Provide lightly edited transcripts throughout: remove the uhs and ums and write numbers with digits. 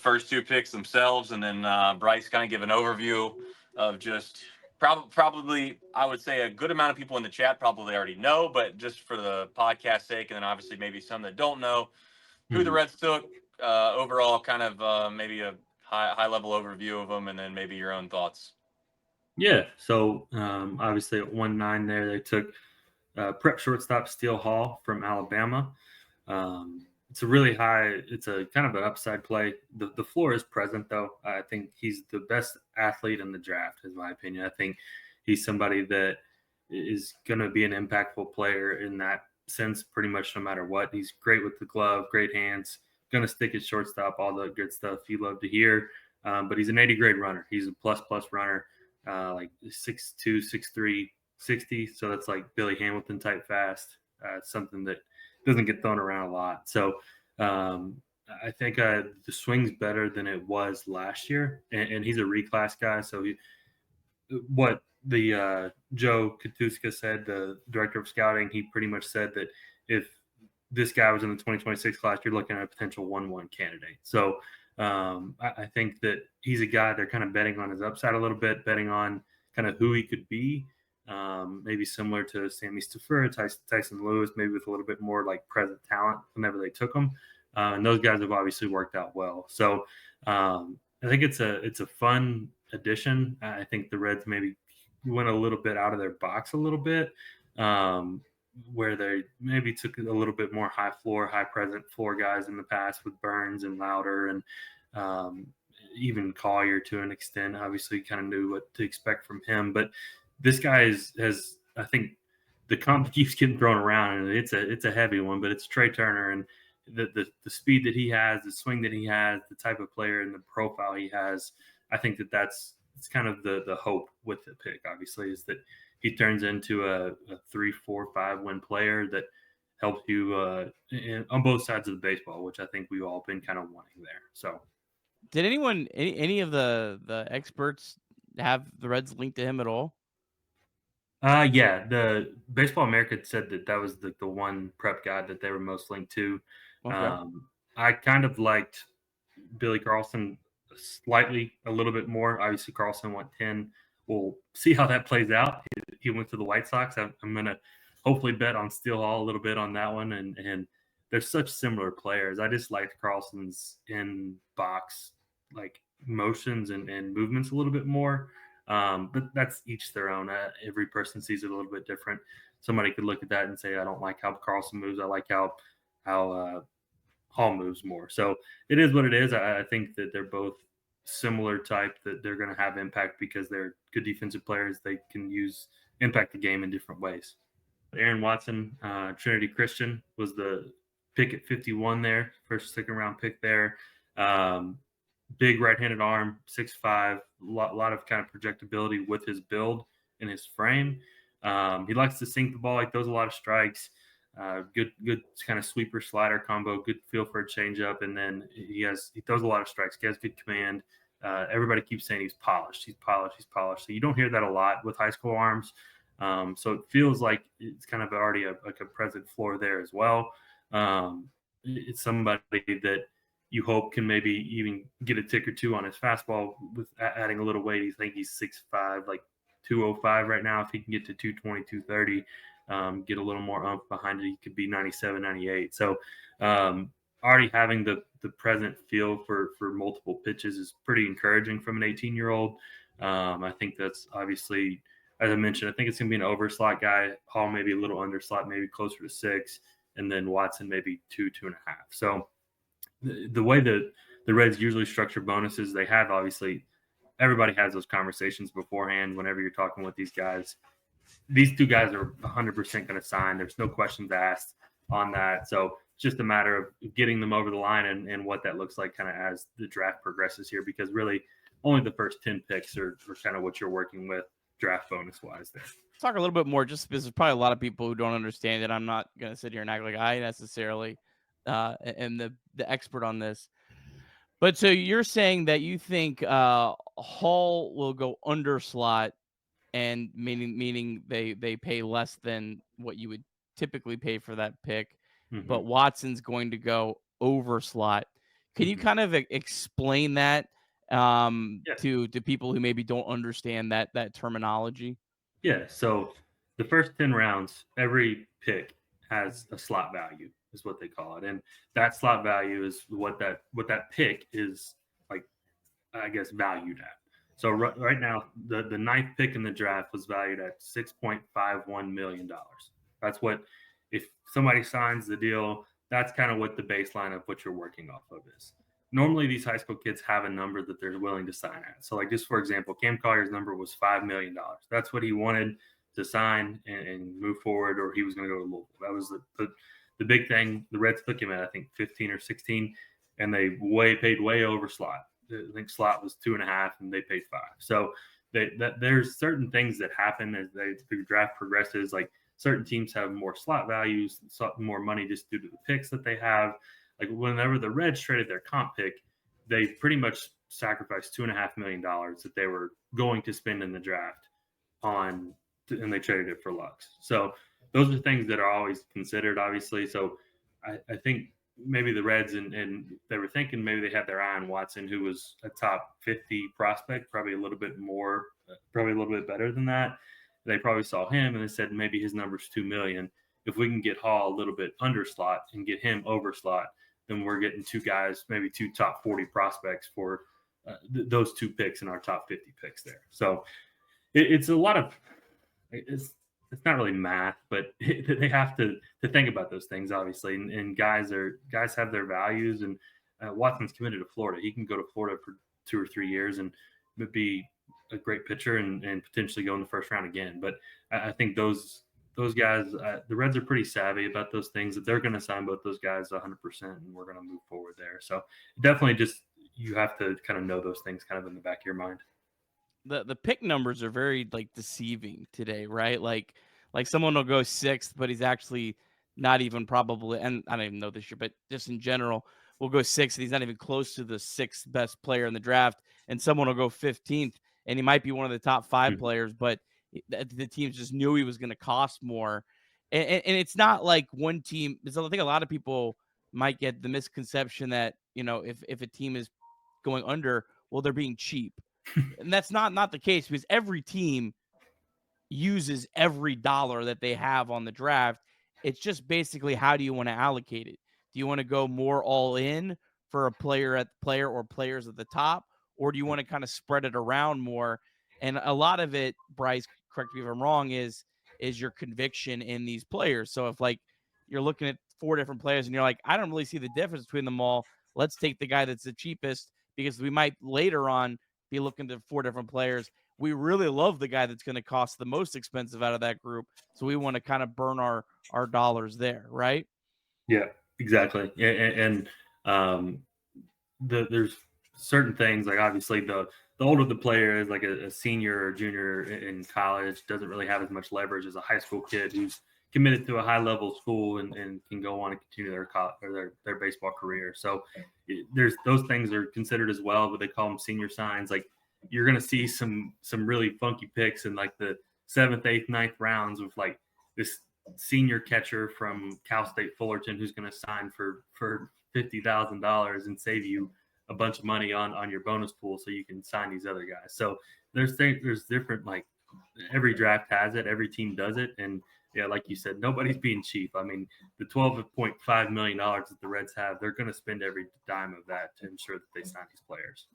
first two picks themselves, and then Bryce kind of give an overview of just probably, I would say a good amount of people in the chat probably already know, but just for the podcast sake, and then obviously maybe some that don't know who the Reds took, overall kind of maybe a high level overview of them, and then maybe your own thoughts. Yeah, so obviously at 1-9 there, they took prep shortstop Steele Hall from Alabama. It's a really high, it's a kind of an upside play. The floor is present, though. I think he's the best athlete in the draft, is my opinion. I think he's somebody that is going to be an impactful player in that sense, pretty much no matter what. He's great with the glove, great hands, going to stick at shortstop, all the good stuff you love to hear. But he's an 80 grade runner. He's a plus runner, like 6'2", 6'3", 60. So that's like Billy Hamilton type fast. Something that doesn't get thrown around a lot. So I think the swing's better than it was last year. And he's a reclass guy. So what the Joe Katuska said, the director of scouting, he pretty much said that if this guy was in the 2026 class, you're looking at a potential 1-1 candidate. So I think that he's a guy they're kind of betting on his upside a little bit, betting on kind of who he could be, maybe similar to Sammy Stafford, Tyson Lewis, maybe with a little bit more like present talent whenever they took him. And those guys have obviously worked out well. So I think it's a fun addition. I think the Reds maybe went a little bit out of their box a little bit, where they maybe took a little bit more high present floor guys in the past with Burns and Louder and even Collier to an extent. Obviously kind of knew what to expect from him, but this guy has, I think the comp keeps getting thrown around, and it's a heavy one, but it's Trey Turner, and the speed that he has, the swing that he has, the type of player and the profile he has. I think it's kind of the hope with the pick, obviously, is that he turns into a 3, 4, 5 win player that helps you on both sides of the baseball, which I think we've all been kind of wanting there. So, did any of the experts have the Reds linked to him at all? Yeah, the Baseball America said that was the one prep guy that they were most linked to. Okay. I kind of liked Billy Carlson slightly a little bit more. Obviously, Carlson went 10. We'll see how that plays out. He went to the White Sox. I'm going to hopefully bet on Steele Hall a little bit on that one. And they're such similar players. I just liked Carlson's in box like motions and movements a little bit more. But that's each their own. Every person sees it a little bit different. Somebody could look at that and say, I don't like how Carlson moves. I like how Hall moves more. So it is what it is. I think that they're both similar type, that they're going to have impact because they're good defensive players. They can impact the game in different ways. Aaron Watson, Trinity Christian, was the pick at 51 there, first second round pick there. Big right-handed arm, 6'5", a lot of kind of projectability with his build and his frame. He likes to sink the ball. He throws a lot of strikes. Good kind of sweeper slider combo. Good feel for a changeup, and then he throws a lot of strikes. He has good command. Everybody keeps saying he's polished. So you don't hear that a lot with high school arms. So it feels like it's kind of already a present floor there as well. It's somebody that you hope can maybe even get a tick or two on his fastball with adding a little weight. You think he's 6'5", like 205 right now. If he can get to 220, 230, get a little more oomph behind it, he could be 97, 98. So already having the present feel for multiple pitches is pretty encouraging from an 18-year-old. I think that's obviously, as I mentioned, I think it's going to be an overslot guy. Hall maybe a little underslot, maybe closer to 6, and then Watson maybe 2, 2.5. So the way that the Reds usually structure bonuses, they have obviously everybody has those conversations beforehand whenever you're talking with these guys. These two guys are 100% going to sign. There's no questions asked on that. So it's just a matter of getting them over the line and what that looks like kind of as the draft progresses here, because really only the first 10 picks are kind of what you're working with draft bonus wise there. Let's talk a little bit more, just because there's probably a lot of people who don't understand it. I'm not going to sit here and act like I necessarily am the expert on this. But so you're saying that you think Hall will go under slot, and meaning they pay less than what you would typically pay for that pick, but Watson's going to go over slot. Can you kind of explain that Yeah. to people who maybe don't understand that terminology? Yeah. So the first 10 rounds, every pick has a slot value, is what they call it. And that slot value is what that pick is, like, I guess, valued at. So right now, the ninth pick in the draft was valued at $6.51 million. That's what, if somebody signs the deal, that's kind of what the baseline of what you're working off of is. Normally, these high school kids have a number that they're willing to sign at. So, like, just for example, Cam Collier's number was $5 million. That's what he wanted to sign and move forward, or he was going to go to Louisville. That was the big thing. The Reds took him at, I think, 15 or 16, and they paid way over slot. I think slot was 2.5, and they paid 5. So there's certain things that happen as the draft progresses. Like, certain teams have more slot values, more money just due to the picks that they have. Like, whenever the Reds traded their comp pick, they pretty much sacrificed $2.5 million that they were going to spend in the draft and they traded it for Lux. So those are things that are always considered, obviously. So I think maybe the Reds and they were thinking maybe they had their eye on Watson, who was a top 50 prospect, probably a little bit better than that. They probably saw him and they said maybe his number's 2 million. If we can get Hall a little bit under slot and get him over slot, then we're getting two guys, maybe two top 40 prospects for those two picks in our top 50 picks there. So it's a lot of it's not really math, but they have to think about those things, obviously. And guys have their values. And Watson's committed to Florida. He can go to Florida for 2 or 3 years and be a great pitcher and potentially go in the first round again. But I think those guys, the Reds are pretty savvy about those things, that they're going to sign both those guys 100%, and we're going to move forward there. So definitely, just you have to kind of know those things kind of in the back of your mind. The pick numbers are very, like, deceiving today, right? Like someone will go 6th, but he's actually not even probably, and I don't even know this year, but just in general, will go 6th and he's not even close to the 6th best player in the draft. And someone will go 15th and he might be one of the top 5 players, but the teams just knew he was going to cost more. And it's not like one team. I think a lot of people might get the misconception that, if a team is going under, well, they're being cheap. And that's not the case, because every team uses every dollar that they have on the draft. It's just basically, how do you want to allocate it? Do you want to go more all in for a player or players at the top, or do you want to kind of spread it around more? And a lot of it, Bryce, correct me if I'm wrong, is your conviction in these players. So if, like, you're looking at 4 different players and you're like, I don't really see the difference between them all, let's take the guy that's the cheapest, because we might later on be looking at 4 different players. We really love the guy that's going to cost the most expensive out of that group, so we want to kind of burn our dollars there, right? Yeah, exactly. And there's certain things, like, obviously the older the player is, like a senior or junior in college, doesn't really have as much leverage as a high school kid who's committed to a high level school and can go on and continue their baseball career. So there's those things are considered as well, but they call them senior signs. Like, you're going to see some really funky picks in, like, the 7th, 8th, 9th rounds with, like, this senior catcher from Cal State Fullerton who's going to sign for $50,000 and save you a bunch of money on your bonus pool so you can sign these other guys. So there's different, like, every draft has it, every team does it. And yeah, like you said, nobody's being cheap. I mean, the $12.5 million that the Reds have, they're going to spend every dime of that to ensure that they sign these players.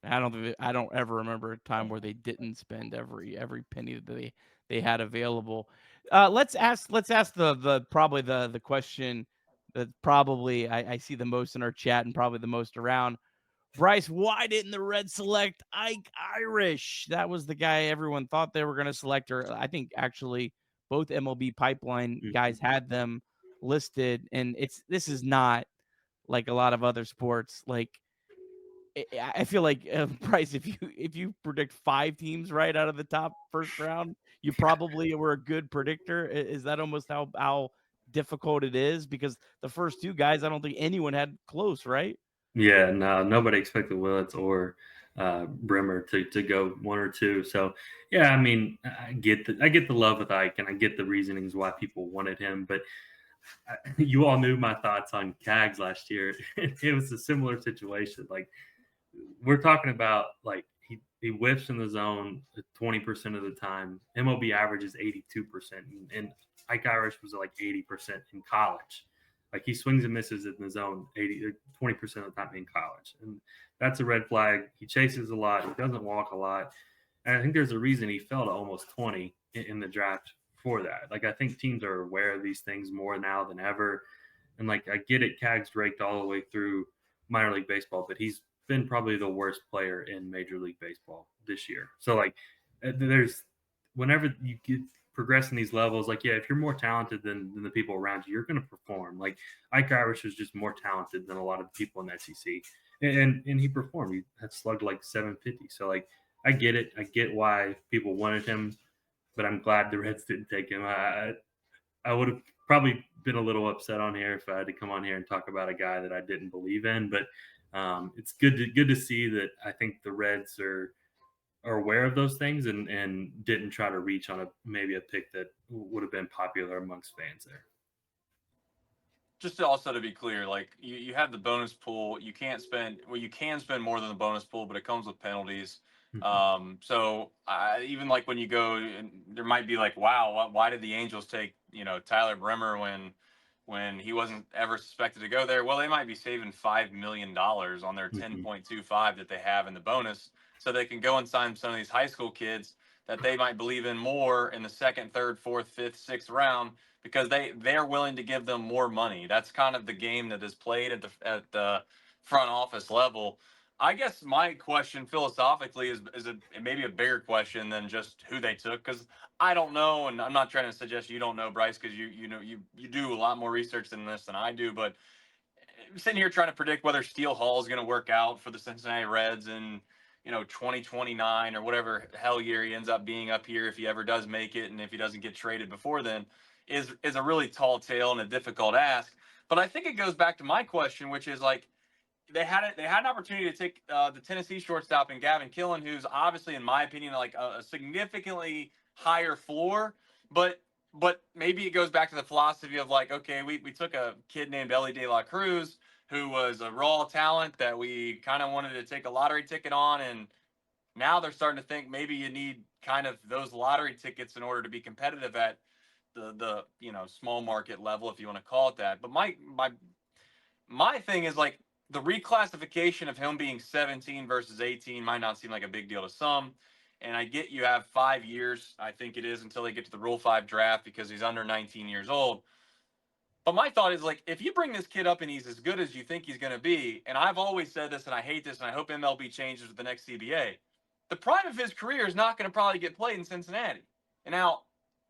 I don't ever remember a time where they didn't spend every penny that they had available. Let's ask the probably the question that probably I see the most in our chat and probably the most around. Bryce, why didn't the Reds select Ike Irish? That was the guy everyone thought they were going to select, or I think actually both MLB Pipeline guys had them listed. And this is not like a lot of other sports. Like, I feel like, Bryce, if you predict 5 teams right out of the top first round, you probably were a good predictor. Is that almost how difficult it is? Because the first 2 guys, I don't think anyone had close, right? Yeah, no, nobody expected Willits or Bremer to go 1 or 2. So yeah, I mean, I get the love with Ike, and I get the reasonings why people wanted him, but you all knew my thoughts on Cags last year. It was a similar situation. Like, we're talking about, like, he whiffs in the zone 20% of the time. MLB average is 82%, and Ike Irish was like 80% in college. Like, he swings and misses in the zone 20% of the time in college, and that's a red flag. He chases a lot. He doesn't walk a lot, and I think there's a reason he fell to almost 20 in the draft for that. Like, I think teams are aware of these things more now than ever, and like, I get it, Cags raked all the way through minor league baseball, but he's been probably the worst player in Major League Baseball this year. So, like, there's whenever you get progressing these levels, like, yeah, if you're more talented than the people around you, you're going to perform. Like, Ike Irish was just more talented than a lot of people in the SEC, and he performed. He had slugged like 750. So, like, I get it. I get why people wanted him, but I'm glad the Reds didn't take him. I would have probably been a little upset on here if I had to come on here and talk about a guy that I didn't believe in, but it's good to see that I think the Reds are aware of those things and didn't try to reach on maybe a pick that would have been popular amongst fans there. Just also to be clear, like, you have the bonus pool. You can spend more than the bonus pool, but it comes with penalties. So even like when you go, and there might be like, wow, why did the Angels take, Tyler Bremer when he wasn't ever suspected to go there? Well, they might be saving $5 million on their 10.25 that they have in the bonus, so they can go and sign some of these high school kids that they might believe in more in the second, third, fourth, fifth, sixth round, because they're willing to give them more money. That's kind of the game that is played at the front office level. I guess my question philosophically is maybe a bigger question than just who they took, because I don't know, and I'm not trying to suggest you don't know, Bryce, because you do a lot more research than this than I do. But I'm sitting here trying to predict whether Steele Hall is going to work out for the Cincinnati Reds in 2029 or whatever hell year he ends up being up here, if he ever does make it, and if he doesn't get traded before then, is a really tall tale and a difficult ask. But I think it goes back to my question, which is like, they had an opportunity to take the Tennessee shortstop in Gavin Killen, who's obviously, in my opinion, like a significantly higher floor, but maybe it goes back to the philosophy of like, okay, we took a kid named Elly de la Cruz, who was a raw talent that we kind of wanted to take a lottery ticket on, and now they're starting to think maybe you need kind of those lottery tickets in order to be competitive at the small market level, if you want to call it that. But my thing is, like, the reclassification of him being 17 versus 18 might not seem like a big deal to some. And I get you have 5 years, I think it is, until they get to the Rule 5 draft, because he's under 19 years old. But my thought is, like, if you bring this kid up and he's as good as you think he's going to be, and I've always said this, and I hate this, and I hope MLB changes with the next CBA, the prime of his career is not going to probably get played in Cincinnati. And now,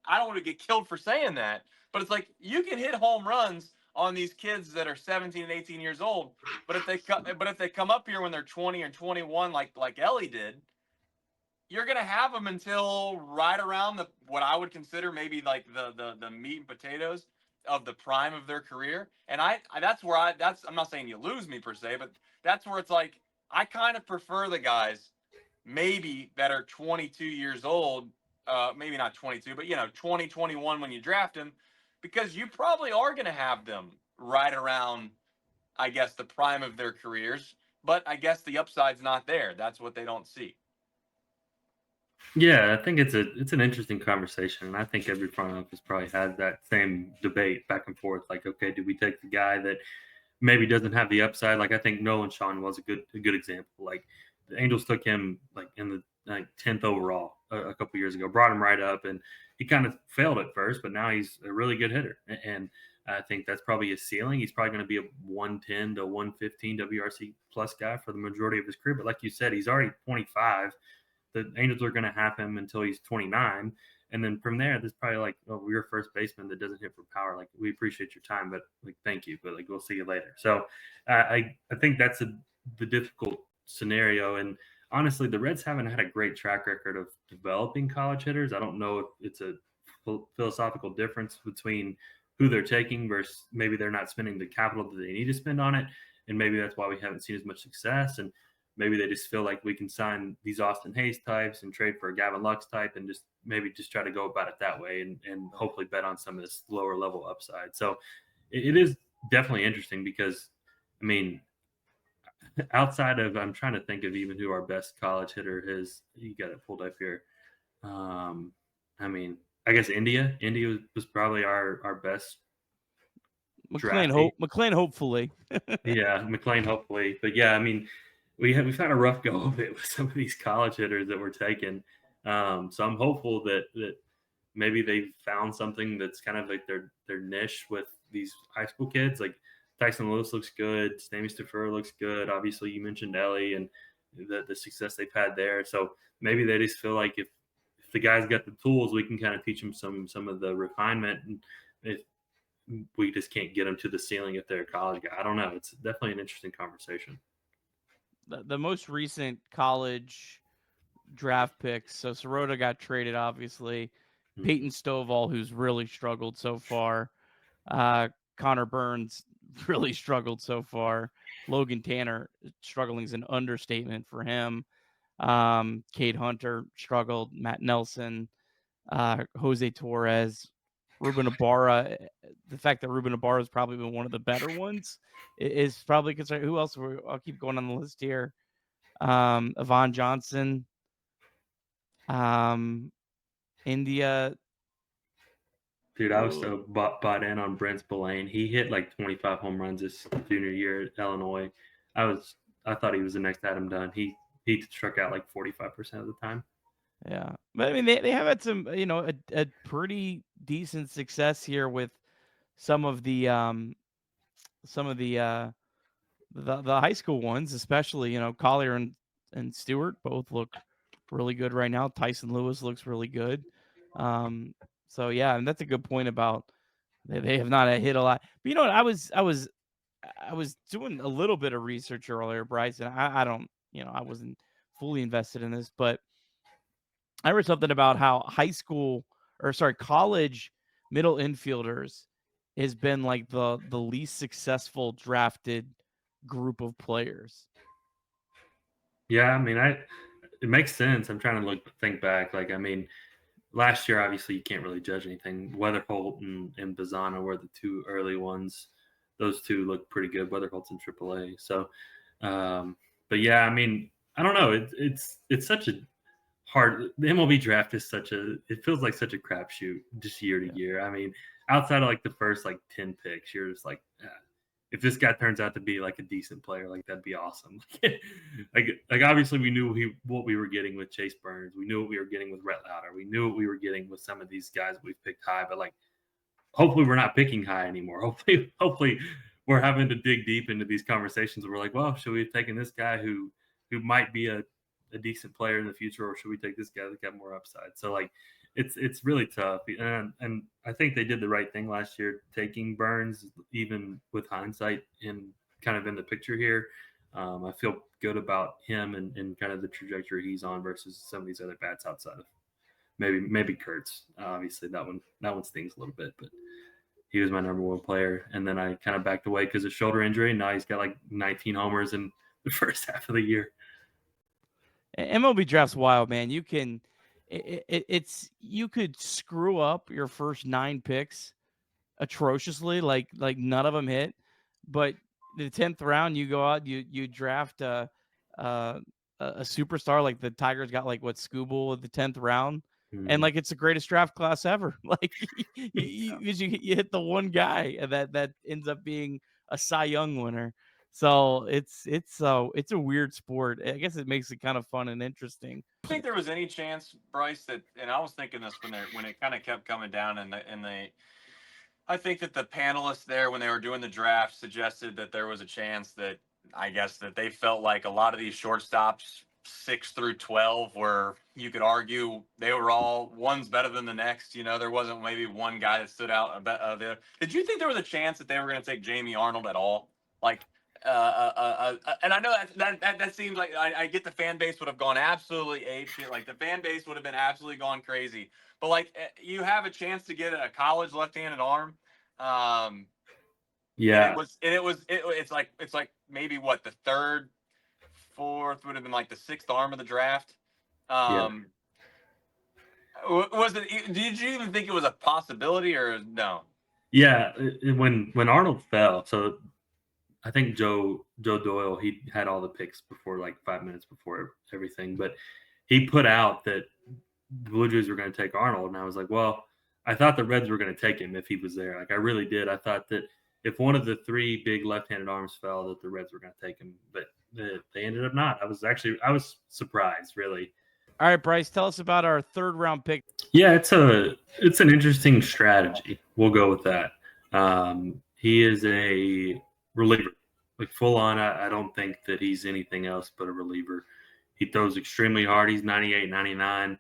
I don't want to get killed for saying that, but it's like, you can hit home runs on these kids that are 17 and 18 years old, but if they come up here when they're 20 or 21, like Elly did, you're gonna have them until right around what I would consider maybe like the meat and potatoes of the prime of their career. And I'm not saying you lose me per se, but that's where it's like, I kind of prefer the guys maybe that are 22 years old, maybe not 22, but 20, 21 when you draft them, because you probably are going to have them right around, I guess, the prime of their careers. But I guess the upside's not there. That's what they don't see. Yeah, I think it's an interesting conversation, and I think every front office probably has that same debate back and forth. Like, okay, do we take the guy that maybe doesn't have the upside? Like, I think Nolan Shawn was a good example. Like, the Angels took him like in the 10th overall a couple years ago, brought him right up, and he kind of failed at first, but now he's a really good hitter, and I think that's probably his ceiling. He's probably going to be a 110 to 115 WRC plus guy for the majority of his career. But like you said, he's already 25. The Angels are going to have him until he's 29. And then from there, there's probably like, oh, we're your first baseman that doesn't hit for power. Like, we appreciate your time, but like, thank you, but like, we'll see you later. So I think that's the difficult scenario. And honestly, the Reds haven't had a great track record of developing college hitters. I don't know if it's a philosophical difference between who they're taking versus maybe they're not spending the capital that they need to spend on it. And maybe that's why we haven't seen as much success. And maybe they just feel like we can sign these Austin Hayes types and trade for a Gavin Lux type and just try to go about it that way and hopefully bet on some of this lower level upside. So it is definitely interesting because, I mean, outside of, I'm trying to think of even who our best college hitter is. You got it pulled up here. I mean, I guess India. India was probably our best draftee. McLean, hopefully. Yeah, McLean, hopefully. But yeah, I mean, we've had a rough go of it with some of these college hitters that we're taking. So I'm hopeful that maybe they found something that's kind of like their niche with these high school kids. Like Tyson Lewis looks good, Sammy Stafford looks good. Obviously, you mentioned Elly and the success they've had there. So maybe they just feel like if the guy's got the tools, we can kind of teach them some of the refinement. And if we just can't get them to the ceiling if they're a college guy, I don't know. It's definitely an interesting conversation. The most recent college draft picks. So Sirota got traded, obviously. Peyton Stovall, who's really struggled so far. Connor Burns really struggled so far. Logan Tanner struggling is an understatement for him. Cade Hunter struggled. Matt Nelson, Jose Torres, Ruben Ibarra. The fact that Ruben Ibarra has probably been one of the better ones is probably concerning. Who else? I'll keep going on the list here. Avon Johnson. India. Dude, I was so bought in on Brent Spillane. He hit like 25 home runs his junior year at Illinois. I thought he was the next Adam Dunn. He struck out like 45% of the time. Yeah, but I mean they have had some a pretty decent success here with some of the the high school ones, especially Collier and Stewart both look really good right now. Tyson Lewis looks really good. So yeah, and that's a good point about they have not hit a lot. But you know what? I was doing a little bit of research earlier, Bryce, and I don't I wasn't fully invested in this, but I read something about how college middle infielders has been like the least successful drafted group of players. Yeah, I mean, it makes sense. I'm trying to think back. Like, I mean, last year, obviously, you can't really judge anything. Weatherholt and Bazana were the two early ones. Those two look pretty good. Weatherholt's in AAA. So, but yeah, I mean, I don't know. It's such a hard. The MLB draft is it feels like such a crapshoot just year to year. I mean, outside of like the first like 10 picks, you're just like, if this guy turns out to be like a decent player, like that'd be awesome. like obviously we knew what we were getting with Chase Burns. We knew what we were getting with Rhett Lauder. We knew what we were getting with some of these guys we've picked high, but like hopefully we're not picking high anymore. Hopefully we're having to dig deep into these conversations where we're like, well, should we have taken this guy who might be a decent player in the future, or should we take this guy that's got more upside? So like it's really tough, and I think they did the right thing last year taking Burns, even with hindsight in kind of in the picture here. I feel good about him and kind of the trajectory he's on versus some of these other bats outside of maybe Kurtz. Obviously that one stings a little bit, but he was my number one player, and then I kind of backed away because of shoulder injury. Now he's got like 19 homers in the first half of the year. MLB draft's wild, man. You can you could screw up your first 9 picks atrociously, like none of them hit, but the 10th round you go out, you draft a superstar, like the Tigers got like Scooble at the 10th round, and like it's the greatest draft class ever. Like you hit the one guy that ends up being a Cy Young winner. So it's a weird sport. I guess it makes it kind of fun and interesting. I think there was any chance, Bryce, that, and I was thinking this when it kind of kept coming down, and I think that the panelists there when they were doing the draft suggested that there was a chance that I guess that they felt like a lot of these shortstops 6 through 12 where you could argue they were all one's better than the next. There wasn't maybe one guy that stood out there. Did you think there was a chance that they were going to take Jamie Arnold at all? Like, and I know that seems like I get the fan base would have gone absolutely apeshit. Like the fan base would have been absolutely gone crazy. But like you have a chance to get a college left-handed arm. Yeah. It's like maybe what the third, fourth would have been like the 6th arm of the draft. Was it? Did you even think it was a possibility or no? Yeah, when Arnold fell, so I think Joe Doyle, he had all the picks before, like 5 minutes before everything, but he put out that the Blue Jays were going to take Arnold, and I was like, well, I thought the Reds were going to take him if he was there. Like I really did. I thought that if one of the three big left-handed arms fell, that the Reds were going to take him, but they ended up not. I was surprised, really. All right, Bryce, tell us about our 3rd round pick. Yeah, it's an interesting strategy. We'll go with that. He is a reliever, like full on. I don't think that he's anything else but a reliever. He throws extremely hard. He's 98, 99.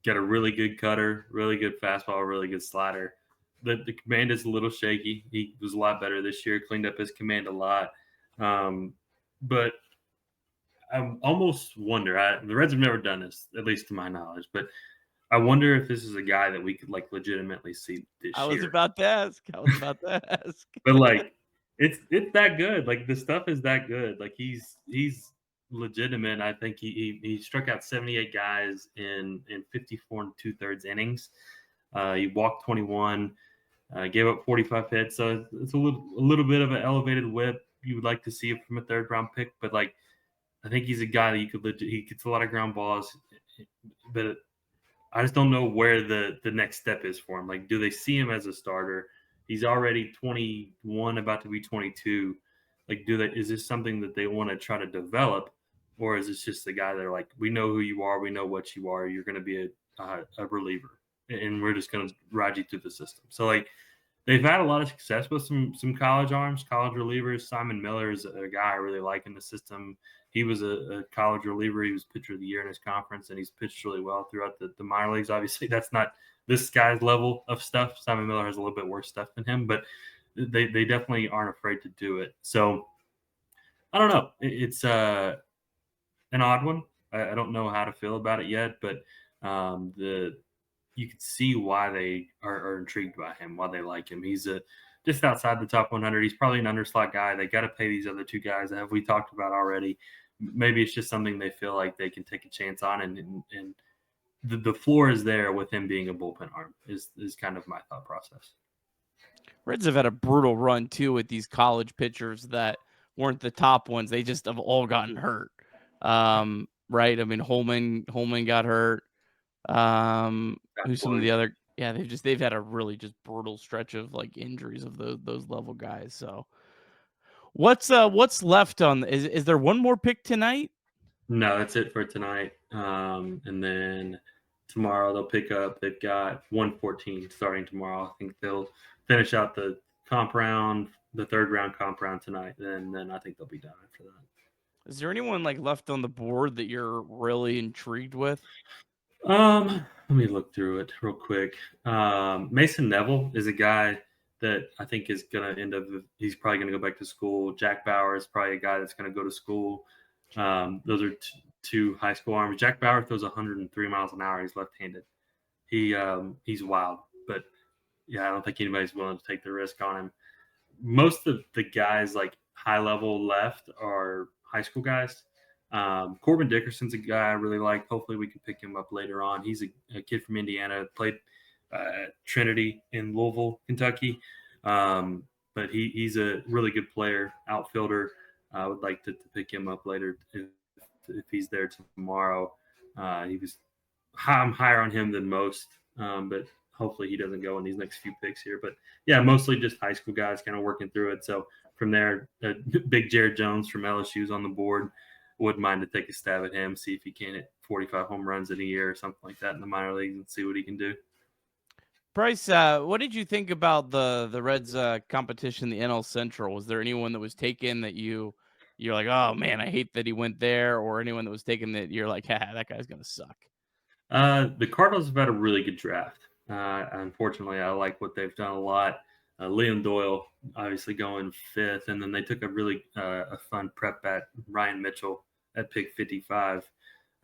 Got a really good cutter, really good fastball, really good slider. The command is a little shaky. He was a lot better this year, cleaned up his command a lot. But I almost wonder, the Reds have never done this, at least to my knowledge, but I wonder if this is a guy that we could like legitimately see this year. I was about to ask. But like it's that good. Like the stuff is that good. Like he's legitimate. I think he struck out 78 guys in 54 2/3 innings. He walked 21, gave up 45 hits. So it's a little bit of an elevated whip. You would like to see it from a 3rd round pick, but like I think he's a guy that he gets a lot of ground balls, but I just don't know where the next step is for him. Like, do they see him as a starter? He's already 21, about to be 22. Like, is this something that they want to try to develop, or is this just the guy that are like, we know who you are, we know what you are, you're going to be a reliever, and we're just going to ride you through the system. So like, they've had a lot of success with some college arms, college relievers. Simon Miller is a guy I really like in the system. He was a college reliever. He was pitcher of the year in his conference, and he's pitched really well throughout the minor leagues. Obviously, that's not this guy's level of stuff. Simon Miller has a little bit worse stuff than him, but they definitely aren't afraid to do it. So I don't know. It's an odd one. I don't know how to feel about it yet, but you can see why they are intrigued by him, why they like him. He's just outside the top 100. He's probably an underslot guy. They got to pay these other 2 guys that we talked about already. Maybe it's just something they feel like they can take a chance on, and the floor is there with him being a bullpen arm is kind of my thought process. Reds have had a brutal run too with these college pitchers that weren't the top ones. They just have all gotten hurt. Right? I mean, Holman got hurt. Who's some of the other? Yeah, they've had a really just brutal stretch of like injuries of those level guys. So what's left on? Is there one more pick tonight? No, that's it for tonight. And then tomorrow they'll pick up. They've got 114 starting tomorrow. I think they'll finish out the comp round, the 3rd round comp round tonight. And then I think they'll be done after that. Is there anyone like left on the board that you're really intrigued with? Let me look through it real quick. Mason Neville is a guy that I think is going to end up, he's probably going to go back to school. Jack Bauer is probably a guy that's going to go to school. Those are 2 high school arms. Jack Bauer throws 103 miles an hour. He's left-handed. He's wild, but yeah, I don't think anybody's willing to take the risk on him. Most of the guys like high level left are high school guys. Corbin Dickerson's a guy I really like. Hopefully we can pick him up later on. He's a kid from Indiana, played at Trinity in Louisville, Kentucky. But he's a really good player, outfielder. I would like to pick him up later if he's there tomorrow. I'm higher on him than most, but hopefully he doesn't go in these next few picks here. But yeah, mostly just high school guys kind of working through it. So from there, big Jared Jones from LSU's on the board. Wouldn't mind to take a stab at him, see if he can hit 45 home runs in a year or something like that in the minor leagues and see what he can do. Bryce, what did you think about the Reds competition, the NL Central? Was there anyone that was taken that you're like, oh man, I hate that he went there, or anyone that was taken that you're like, ha, that guy's gonna suck? The Cardinals have had a really good draft. Unfortunately, I like what they've done a lot. Liam Doyle obviously going 5th, and then they took a really a fun prep at Ryan Mitchell at pick 55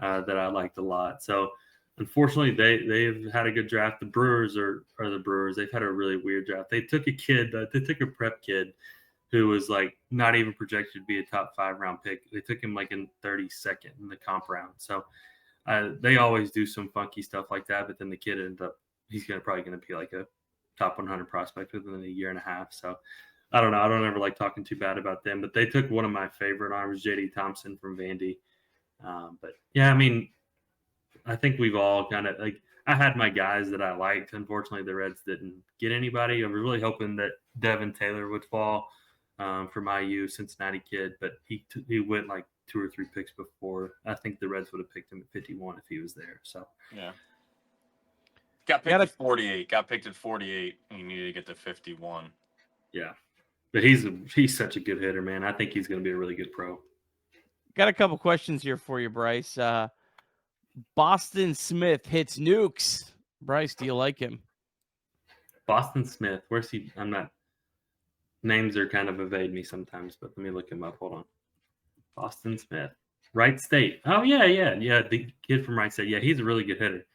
that I liked a lot. So unfortunately, they've had a good draft. The Brewers are the Brewers. They've had a really weird draft. They took a prep kid who was like not even projected to be a top 5 round pick. They took him like in 32nd in the comp round. So they always do some funky stuff like that. But then the kid ended up, he's probably going to be like a top 100 prospect within a year and a half. So I don't know. I don't ever like talking too bad about them, but they took one of my favorite arms, J.D. Thompson from Vandy. But yeah, I mean, I think we've all kind of like, I had my guys that I liked. Unfortunately, the Reds didn't get anybody. I was really hoping that Devin Taylor would fall for my Cincinnati kid, but he went like 2 or 3 picks before. I think the Reds would have picked him at 51 if he was there. So yeah, got picked at 48. Got picked at 48. And he needed to get to 51. Yeah, but he's such a good hitter, man. I think he's going to be a really good pro. Got a couple questions here for you, Bryce. Boston Smith hits nukes. Bryce, do you like him? Boston Smith, where's he? I'm not. Names are kind of evade me sometimes, but let me look him up. Hold on. Boston Smith, Wright State. Oh yeah. The kid from Wright State. Yeah, he's a really good hitter.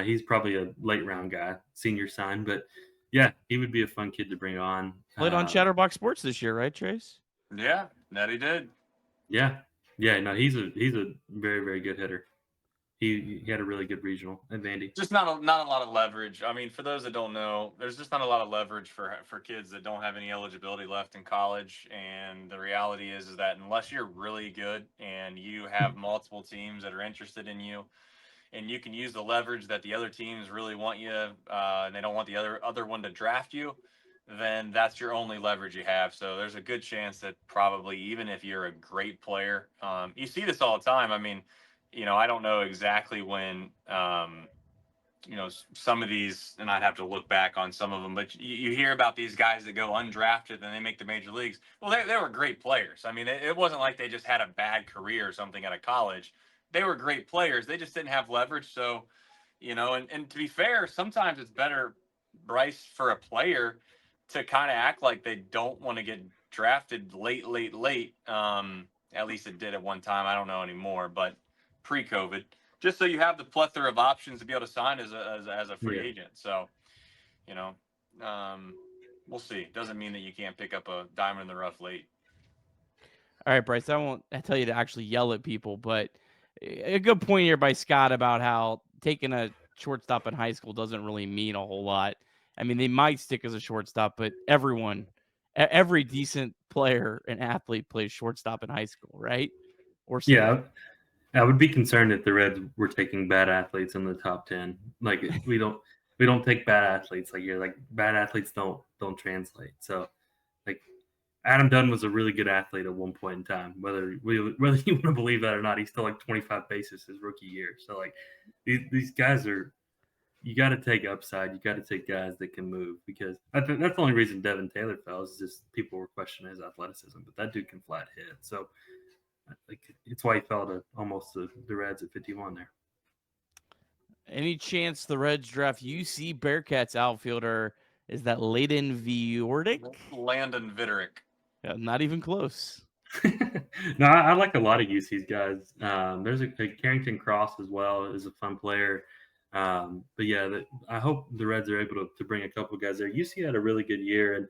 He's probably a late round guy, senior sign, but yeah, he would be a fun kid to bring on. Played on Chatterbox Sports this year, right, Trace? Yeah, that he did. Yeah. No, he's a very, very good hitter. He had a really good regional at Vandy. Just not a lot of leverage. I mean, for those that don't know, there's just not a lot of leverage for kids that don't have any eligibility left in college. And the reality is that unless you're really good and you have multiple teams that are interested in you, and you can use the leverage that the other teams really want you, and they don't want the other one to draft you, then that's your only leverage you have. So there's a good chance that probably even if you're a great player, you see this all the time. I mean, I don't know exactly when, some of these, and I'd have to look back on some of them, but you hear about these guys that go undrafted and they make the major leagues. Well, they were great players. I mean, it wasn't like they just had a bad career or something out of college. They were great players. They just didn't have leverage. So, and to be fair, sometimes it's better, Bryce, for a player to kind of act like they don't want to get drafted late. At least it did at one time. I don't know anymore, but pre-COVID, just so you have the plethora of options to be able to sign as a free agent. So, we'll see. Doesn't mean that you can't pick up a diamond in the rough late. All right, Bryce, I won't tell you to actually yell at people, but a good point here by Scott about how taking a shortstop in high school doesn't really mean a whole lot. I mean, they might stick as a shortstop, but every decent player and athlete plays shortstop in high school, right? Or yeah, I would be concerned if the Reds were taking bad athletes in the top 10. Like we don't take bad athletes. Like bad athletes don't translate. So like Adam Dunn was a really good athlete at one point in time. Whether you want to believe that or not, he's still like 25 bases his rookie year. So like these guys are, you got to take upside. You got to take guys that can move, because that's the only reason Devin Taylor fell, is just people were questioning his athleticism, but that dude can flat hit. So like it's why he fell to almost the Reds at 51 there. Any chance the Reds draft UC Bearcats outfielder? Is that Layden Viordic? Landon Vitterick. Yeah, not even close. No, I like a lot of UC's guys. There's a Carrington Cross as well, is a fun player. But yeah, I hope the Reds are able to bring a couple guys there. UC had a really good year, and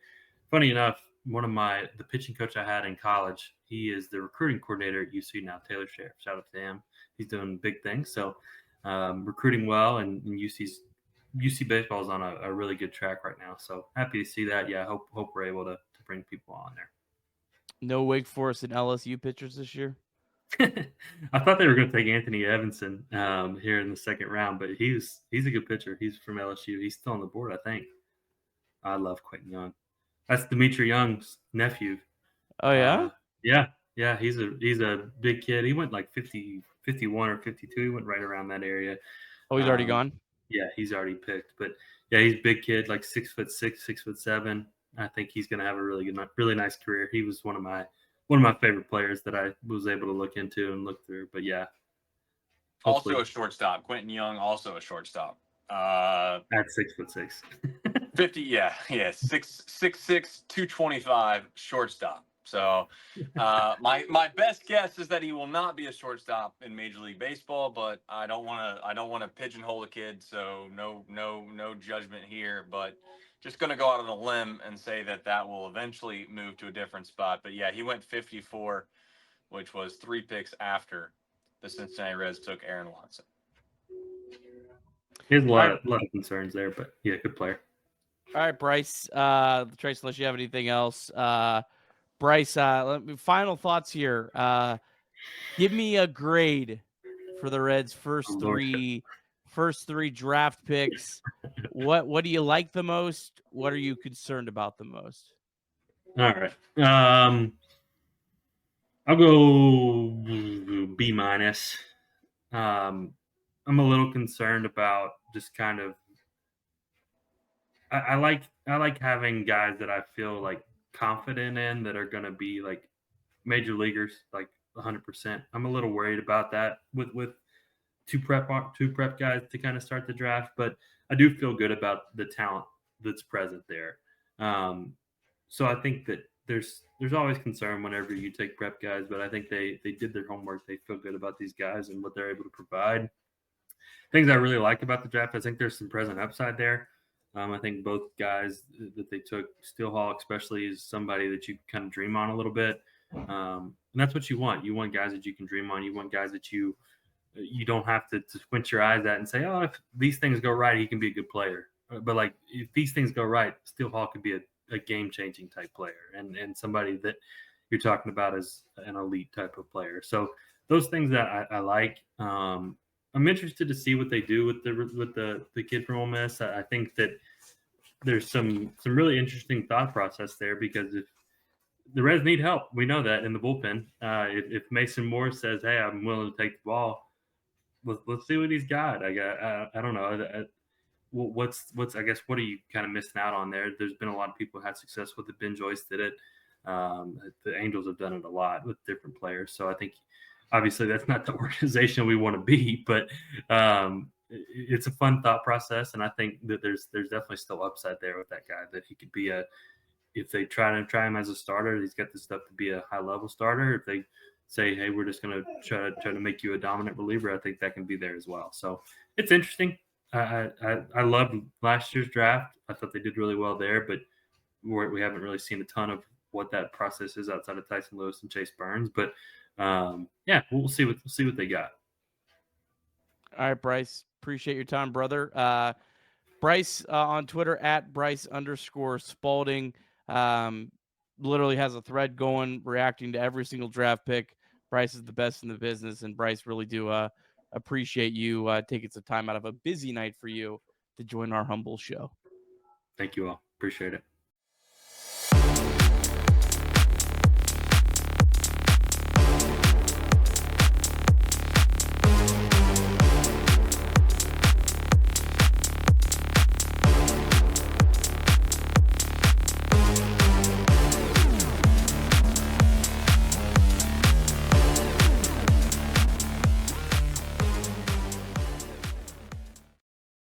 funny enough, the pitching coach I had in college, he is the recruiting coordinator at UC now, Taylor Sheriff. Shout out to him. He's doing big things. So recruiting well, and UC baseball is on a really good track right now. So happy to see that. Yeah, I hope we're able to bring people on there. No Wake Forest and LSU pitchers this year? I thought they were going to take Anthony Evanson here in the second round, but he's a good pitcher. He's from LSU. He's still on the board, I think. I love Quentin Young. That's Dimitri Young's nephew. Oh yeah? Yeah. He's a big kid. He went like 50, 51 or 52. He went right around that area. Oh, he's already gone? Yeah, he's already picked. But yeah, he's a big kid, like 6'6", 6'7". I think he's going to have a really nice career. He was one of my favorite players that I was able to look into and look through. But yeah. Also a shortstop. Quentin Young, also a shortstop. At 6'6". 50, yeah. 6'6", 225 shortstop. So my best guess is that he will not be a shortstop in Major League Baseball, but I don't want to pigeonhole a kid, so no judgment here, but just going to go out on a limb and say that will eventually move to a different spot. But yeah, he went 54, which was 3 picks after the Cincinnati Reds took Aaron Watson. He has a lot of concerns there, but yeah, good player. All right, Bryce. Trace, unless you have anything else. Bryce, final thoughts here. Give me a grade for the Reds' first three draft picks. What do you like the most? What are you concerned about the most? All right. I'll go B minus. I'm a little concerned about just kind of. I like having guys that I feel like confident in that are going to be like major leaguers, like 100%. I'm a little worried about that with two prep guys to kind of start the draft, but I do feel good about the talent that's present there. So I think that there's always concern whenever you take prep guys, but I think they did their homework. They feel good about these guys and what they're able to provide. Things I really like about the draft, I think there's some present upside there. I think both guys that they took, Steele Hall especially, is somebody that you kind of dream on a little bit. And that's what you want. You want guys that you can dream on. You want guys that you don't have to squint your eyes at and say, oh, if these things go right, he can be a good player. But like if these things go right, Steele Hall could be a game-changing type player and somebody that you're talking about as an elite type of player. So those things that I like. I'm interested to see what they do with the kid from Ole Miss. I think that there's some really interesting thought process there because if the Reds need help, we know that in the bullpen. If Mason Moore says, "Hey, I'm willing to take the ball," let's see what he's got. I don't know. What's I guess what are you kind of missing out on there? There's been a lot of people who had success with it. Ben Joyce did it. The Angels have done it a lot with different players. So I think obviously that's not the organization we want to be, but it's a fun thought process, and I think that there's definitely still upside there with that guy that he could be if they try him as a starter, he's got the stuff to be a high level starter. If they say, hey, we're just going to try to make you a dominant reliever, I think that can be there as well. So it's interesting. I loved last year's draft. I thought they did really well there, but we haven't really seen a ton of what that process is outside of Tyson Lewis and Chase Burns. But yeah, we'll see what they got. All right, Bryce. Appreciate your time, brother. Bryce on Twitter at Bryce_Spalding. Literally has a thread going, reacting to every single draft pick. Bryce is the best in the business, and Bryce, really do appreciate you taking some time out of a busy night for you to join our humble show. Thank you all. Appreciate it.